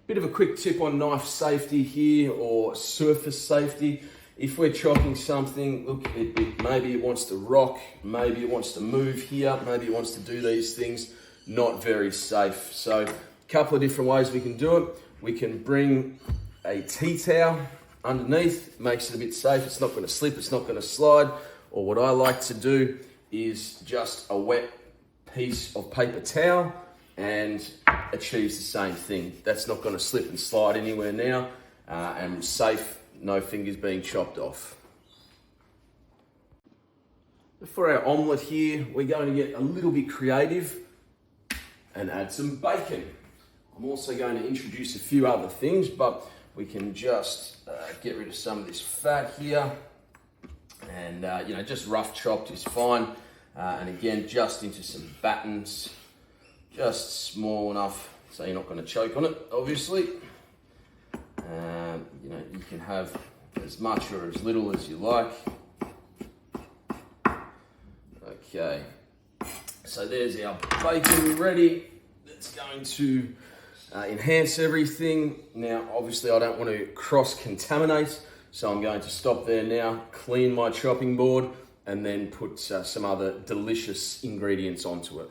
Bit of a quick tip on knife safety here, or surface safety. If we're chopping something, look, maybe it wants to rock, maybe it wants to move here, maybe it wants to do these things, not very safe. So a couple of different ways we can do it. We can bring a tea towel underneath, makes it a bit safe. It's not going to slip, it's not going to slide. Or what I like to do is just a wet piece of paper towel, and achieves the same thing. That's not going to slip and slide anywhere now, and safe, no fingers being chopped off. For our omelette here, we're going to get a little bit creative and add some bacon. I'm also going to introduce a few other things, but we can just get rid of some of this fat here, and just rough chopped is fine. And again, just into some battens, just small enough so you're not going to choke on it, obviously. You can have as much or as little as you like. Okay, so there's our bacon ready. That's going to enhance everything. Now, obviously I don't want to cross-contaminate, so I'm going to stop there now, clean my chopping board, and then put some other delicious ingredients onto it.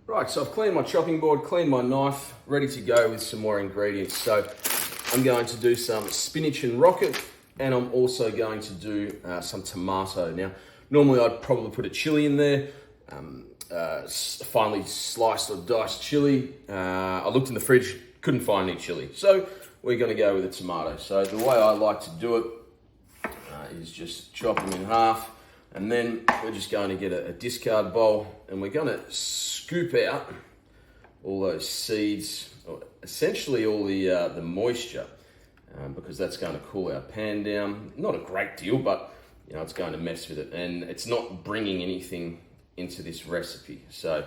Right, so I've cleaned my chopping board, cleaned my knife, ready to go with some more ingredients. So I'm going to do some spinach and rocket, and I'm also going to do some tomato. Now, normally I'd probably put a chili in there, finely sliced or diced chili. I looked in the fridge, couldn't find any chili. So we're gonna go with a tomato. So the way I like to do it is just chop them in half, and then we're just going to get a discard bowl, and we're gonna scoop out all those seeds, or essentially all the moisture, because that's going to cool our pan down. Not a great deal, but it's going to mess with it, and it's not bringing anything into this recipe. So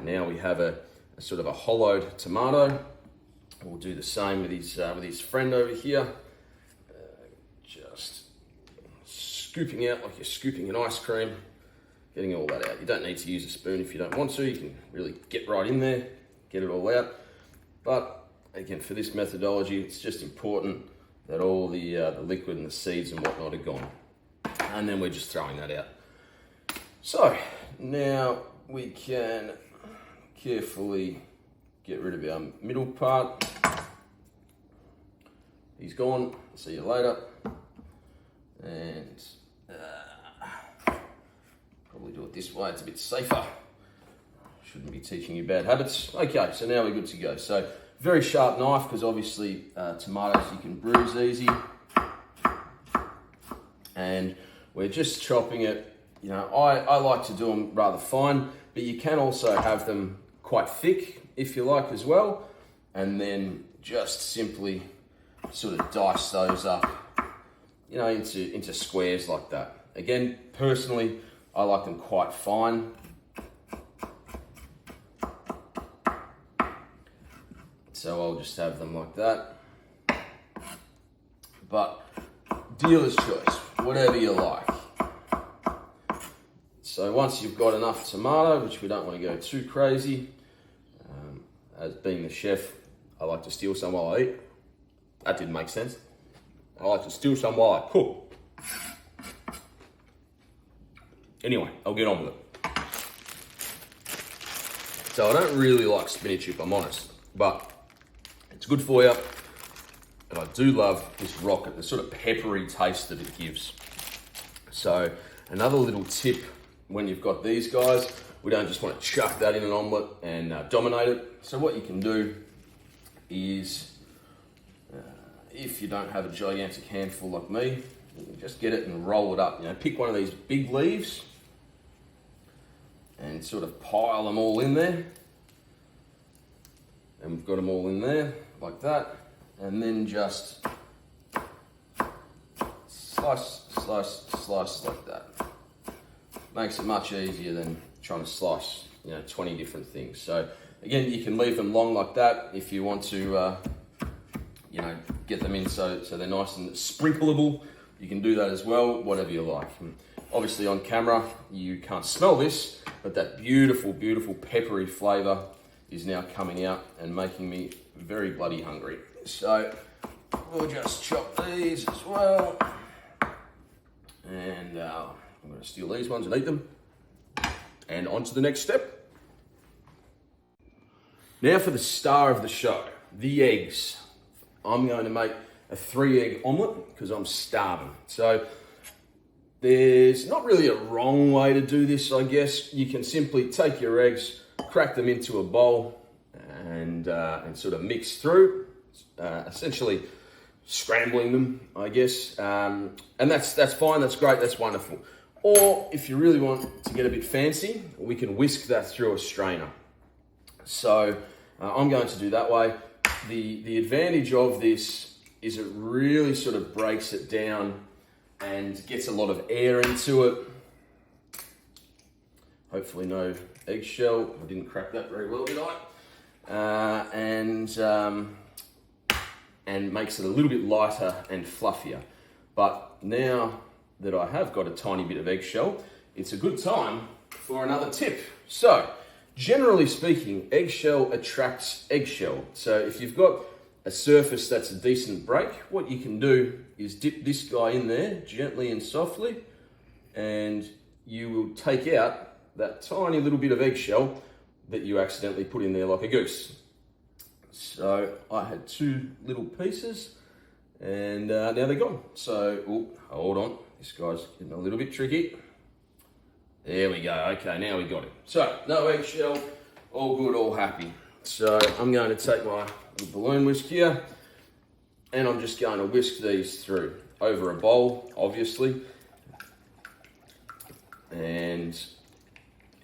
now we have a sort of a hollowed tomato. We'll do the same with his friend over here. Just scooping out like you're scooping an ice cream, getting all that out. You don't need to use a spoon if you don't want to. You can really get right in there, get it all out. But again, for this methodology, it's just important that all the liquid and the seeds and whatnot are gone. And then we're just throwing that out. So now we can carefully get rid of our middle part. He's gone. See you later. And probably do it this way. It's a bit safer. Shouldn't be teaching you bad habits. Okay, so now we're good to go. So very sharp knife, because obviously tomatoes you can bruise easy. And we're just chopping it. I like to do them rather fine, but you can also have them quite thick if you like as well, and then just simply sort of dice those up, into squares like that. Again, personally, I like them quite fine. So I'll just have them like that. But dealer's choice, whatever you like. So once you've got enough tomato, which we don't want to go too crazy, as being the chef, I like to steal some while I eat. That didn't make sense. I like to steal some while I cook. Anyway, I'll get on with it. So I don't really like spinach, if I'm honest, but it's good for you. And I do love this rocket, the sort of peppery taste that it gives. So another little tip, when you've got these guys, we don't just want to chuck that in an omelette and dominate it. So what you can do is, if you don't have a gigantic handful like me, you can just get it and roll it up. Pick one of these big leaves and sort of pile them all in there. And we've got them all in there like that. And then just slice, slice, slice like that. Makes it much easier than trying to slice, 20 different things. So again, you can leave them long like that if you want to, get them in so they're nice and sprinkleable. You can do that as well, whatever you like. And obviously on camera, you can't smell this, but that beautiful, beautiful peppery flavor is now coming out and making me very bloody hungry. So we'll just chop these as well. And I'm going to steal these ones and eat them. And on to the next step. Now for the star of the show, the eggs. I'm going to make a 3-egg omelette because I'm starving. So there's not really a wrong way to do this, I guess. You can simply take your eggs, crack them into a bowl and sort of mix through, essentially scrambling them, I guess. And that's fine, that's great, that's wonderful. Or if you really want to get a bit fancy, we can whisk that through a strainer. So I'm going to do that way. The advantage of this is it really sort of breaks it down and gets a lot of air into it. Hopefully no eggshell. I didn't crack that very well, did I? And makes it a little bit lighter and fluffier. But now that I have got a tiny bit of eggshell, it's a good time for another tip. So, generally speaking, eggshell attracts eggshell. So if you've got a surface that's a decent break, what you can do is dip this guy in there gently and softly, and you will take out that tiny little bit of eggshell that you accidentally put in there like a goose. So I had 2 little pieces, and now they're gone. So, hold on, this guy's getting a little bit tricky. There we go. Okay, now we got it. So, no eggshell, all good, all happy. So, I'm going to take my little balloon whisk here, and I'm just going to whisk these through over a bowl, obviously. And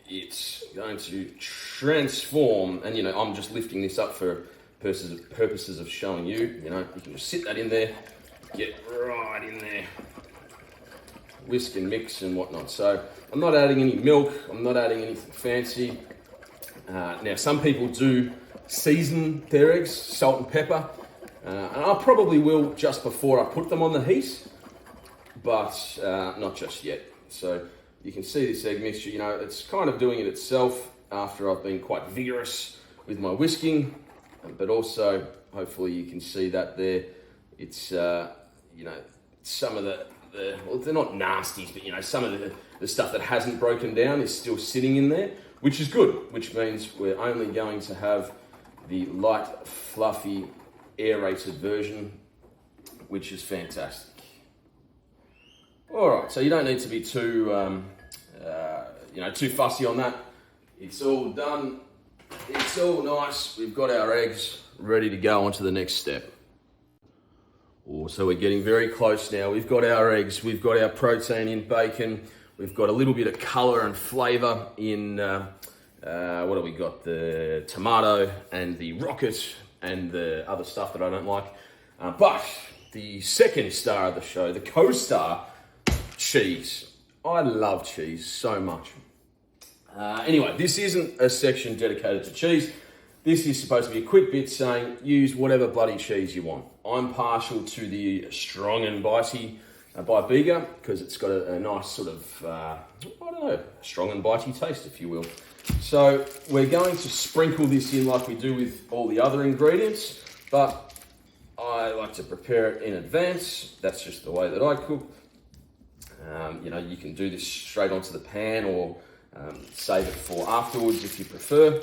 it's going to transform, and I'm just lifting this up for purposes of showing you, you can just sit that in there, get right in there, whisk and mix and whatnot. So I'm not adding any milk, I'm not adding anything fancy. Now some people do season their eggs, salt and pepper, and I probably will just before I put them on the heat, but not just yet. So you can see this egg mixture, it's kind of doing it itself after I've been quite vigorous with my whisking, but also hopefully you can see that there, it's, some of the well, they're not nasties, but some of the stuff that hasn't broken down is still sitting in there, which is good, which means we're only going to have the light, fluffy, aerated version, which is fantastic. All right, so you don't need to be too, too fussy on that. It's all done. It's all nice. We've got our eggs ready to go on to the next step. Oh, so we're getting very close now. We've got our eggs, we've got our protein in bacon, we've got a little bit of color and flavor in, what do we got? The tomato and the rocket and the other stuff that I don't like. But the second star of the show, the co-star, cheese. I love cheese so much. Anyway, this isn't a section dedicated to cheese. This is supposed to be a quick bit saying use whatever bloody cheese you want. I'm partial to the strong and bitey by Bega because it's got a nice sort of, strong and bitey taste, if you will. So we're going to sprinkle this in like we do with all the other ingredients, but I like to prepare it in advance. That's just the way that I cook. You can do this straight onto the pan or save it for afterwards if you prefer,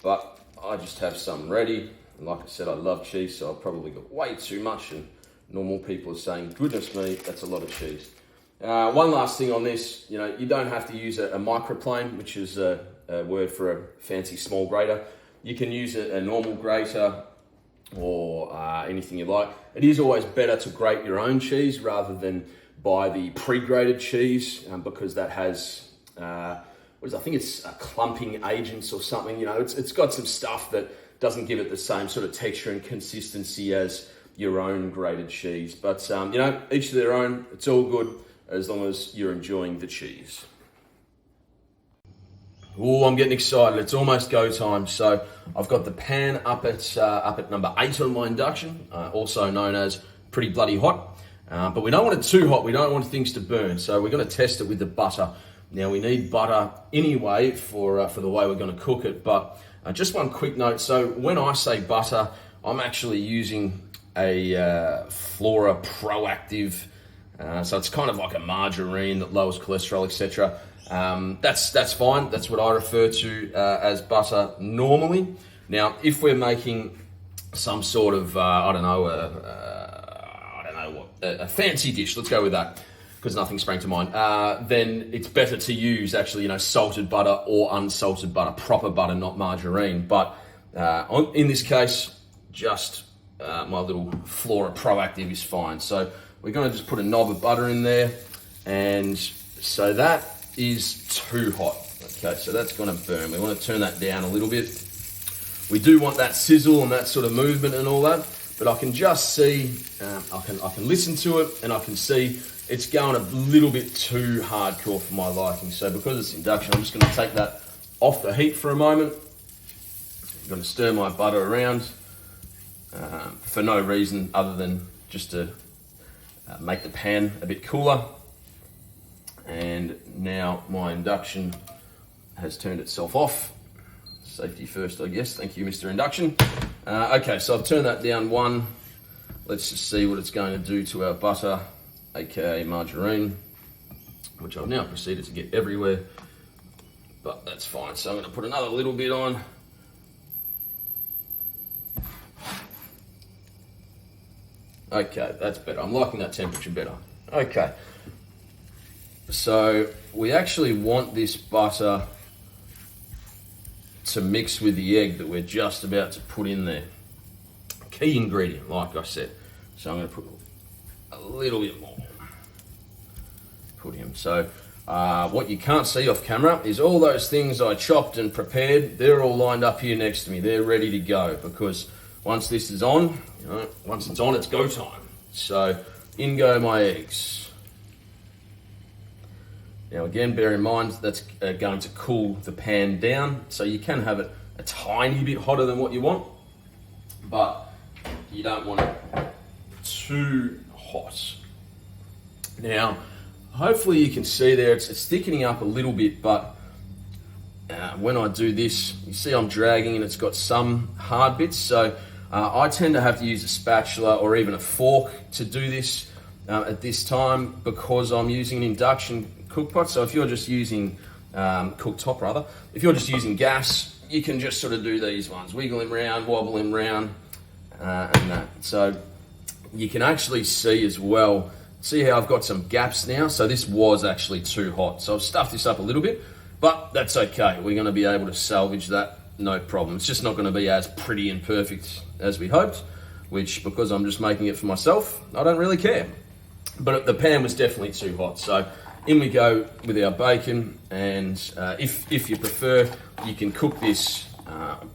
but I just have some ready. And like I said, I love cheese, so I've probably got way too much, and normal people are saying, goodness me, that's a lot of cheese. One last thing on this, you don't have to use a microplane, which is a word for a fancy small grater. You can use a normal grater or anything you like. It is always better to grate your own cheese rather than buy the pre-grated cheese because that has, I think it's clumping agents or something. It's got some stuff that doesn't give it the same sort of texture and consistency as your own grated cheese. But, each to their own. It's all good as long as you're enjoying the cheese. Oh, I'm getting excited. It's almost go time. So I've got the pan up at number 8 on my induction, also known as pretty bloody hot. But we don't want it too hot. We don't want things to burn. So we're going to test it with the butter Now we need butter anyway for the way we're going to cook it, but just one quick note. So when I say butter, I'm actually using a Flora Proactive, so it's kind of like a margarine that lowers cholesterol, etc. That's fine. That's what I refer to as butter normally. Now, if we're making some sort of a fancy dish, let's go with that, because nothing sprang to mind, then it's better to use actually, salted butter or unsalted butter, proper butter, not margarine. But in this case, just my little Flora Proactive is fine. So we're going to just put a knob of butter in there, and so that is too hot. Okay, so that's going to burn. We want to turn that down a little bit. We do want that sizzle and that sort of movement and all that, but I can just see, I can listen to it, and I can see it's going a little bit too hardcore for my liking. So because it's induction, I'm just going to take that off the heat for a moment. I'm going to stir my butter around for no reason other than just to make the pan a bit cooler. And now my induction has turned itself off. Safety first, I guess. Thank you, Mr. Induction. Okay, so I've turned that down one. Let's just see what it's going to do to our butter, aka margarine, which I've now proceeded to get everywhere, but that's fine. So I'm going to put another little bit on. Okay, that's better. I'm liking that temperature better. Okay, so we actually want this butter to mix with the egg that we're just about to put in there. Key ingredient, like I said. So I'm going to put a little bit more. Put him. So what you can't see off camera is all those things I chopped and prepared. They're all lined up here next to me. They're ready to go, because once this is on, once it's on, it's go time. So in go my eggs. Now again, bear in mind that's going to cool the pan down, so you can have it a tiny bit hotter than what you want, but you don't want it too hot. Now, hopefully you can see there, it's thickening up a little bit, but when I do this, you see I'm dragging and it's got some hard bits, so I tend to have to use a spatula or even a fork to do this at this time, because I'm using an induction cookpot. So if you're just using cooktop rather, if you're just using gas, you can just sort of do these ones, wiggle him round, wobble him round, and that. So you can actually see as well, see how I've got some gaps now. So this was actually too hot, so I've stuffed this up a little bit, but that's okay. We're going to be able to salvage that, no problem. It's just not going to be as pretty and perfect as we hoped, which, because I'm just making it for myself, I don't really care. But the pan was definitely too hot, so in we go with our bacon. And if you prefer, you can cook this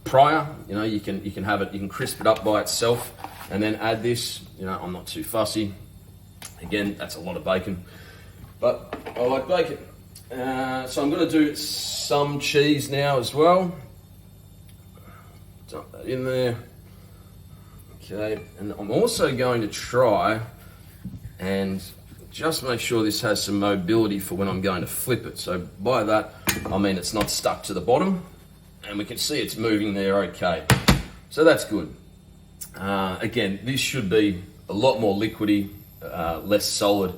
prior. You can have it, you can crisp it up by itself and then add this. I'm not too fussy. Again, that's a lot of bacon, but I like bacon. So I'm going to do some cheese now as well. Dump that in there. Okay, and I'm also going to try and just make sure this has some mobility for when I'm going to flip it. So by that, I mean it's not stuck to the bottom, and we can see it's moving there okay. So that's good. Again, this should be a lot more liquidy, less solid,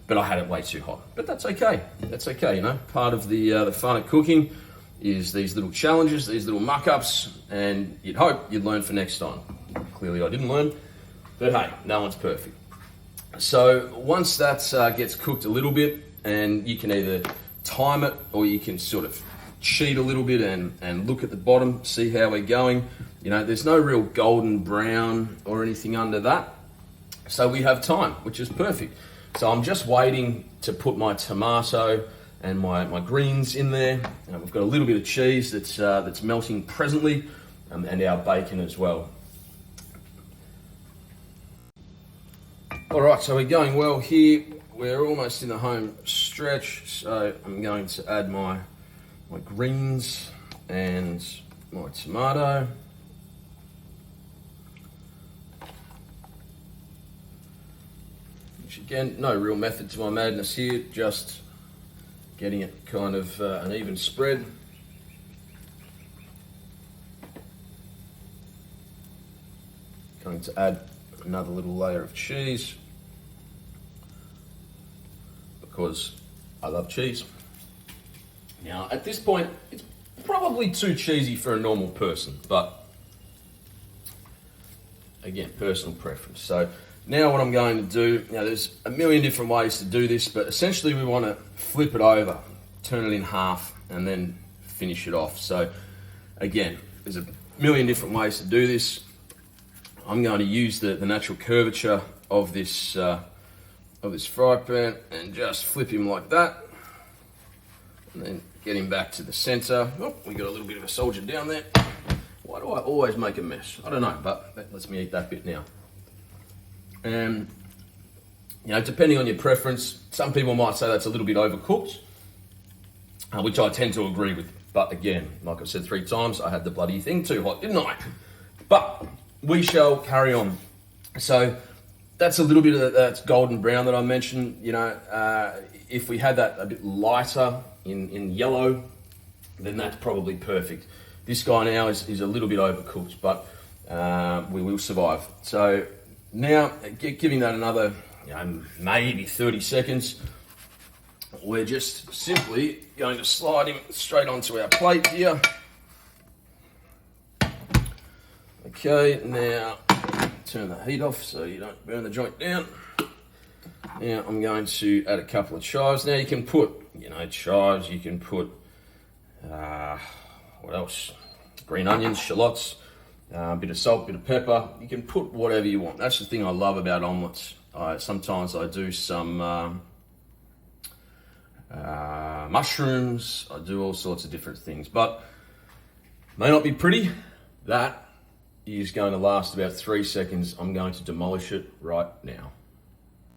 but I had it way too hot. But that's okay. That's okay, Part of the fun of cooking is these little challenges, these little muck-ups, and you'd hope you'd learn for next time. Clearly I didn't learn, but hey, no one's perfect. So once that gets cooked a little bit, and you can either time it or you can sort of cheat a little bit and look at the bottom, see how we're going. There's no real golden brown or anything under that. So we have time, which is perfect. So I'm just waiting to put my tomato and my greens in there. We've got a little bit of cheese that's melting presently, and our bacon as well. All right, so we're going well here. We're almost in the home stretch, so I'm going to add my greens and my tomato. Which again, no real method to my madness here, just getting it kind of an even spread. Going to add another little layer of cheese because I love cheese. Now, at this point, it's probably too cheesy for a normal person, but again, personal preference. So now what I'm going to do, there's a million different ways to do this, but essentially we want to flip it over, turn it in half, and then finish it off. So again, there's a million different ways to do this. I'm going to use the natural curvature of this fry pan and just flip him like that, and then get him back to the center. Oh, we got a little bit of a soldier down there. Why do I always make a mess? I don't know, but that lets me eat that bit now. And depending on your preference, some people might say that's a little bit overcooked, which I tend to agree with. But again, like I said 3 times, I had the bloody thing too hot, didn't I? But we shall carry on. So that's a little bit of that golden brown that I mentioned. If we had that a bit lighter in yellow, then that's probably perfect. This guy now is a little bit overcooked, but we will survive. So now, giving that another maybe 30 seconds, we're just simply going to slide him straight onto our plate here. Okay, now turn the heat off so you don't burn the joint down. Now I'm going to add a couple of chives. Now you can put, chives, you can put, what else? Green onions, shallots, a bit of salt, bit of pepper. You can put whatever you want. That's the thing I love about omelettes. Sometimes I do some mushrooms. I do all sorts of different things, but may not be pretty. That is going to last about 3 seconds. I'm going to demolish it right now.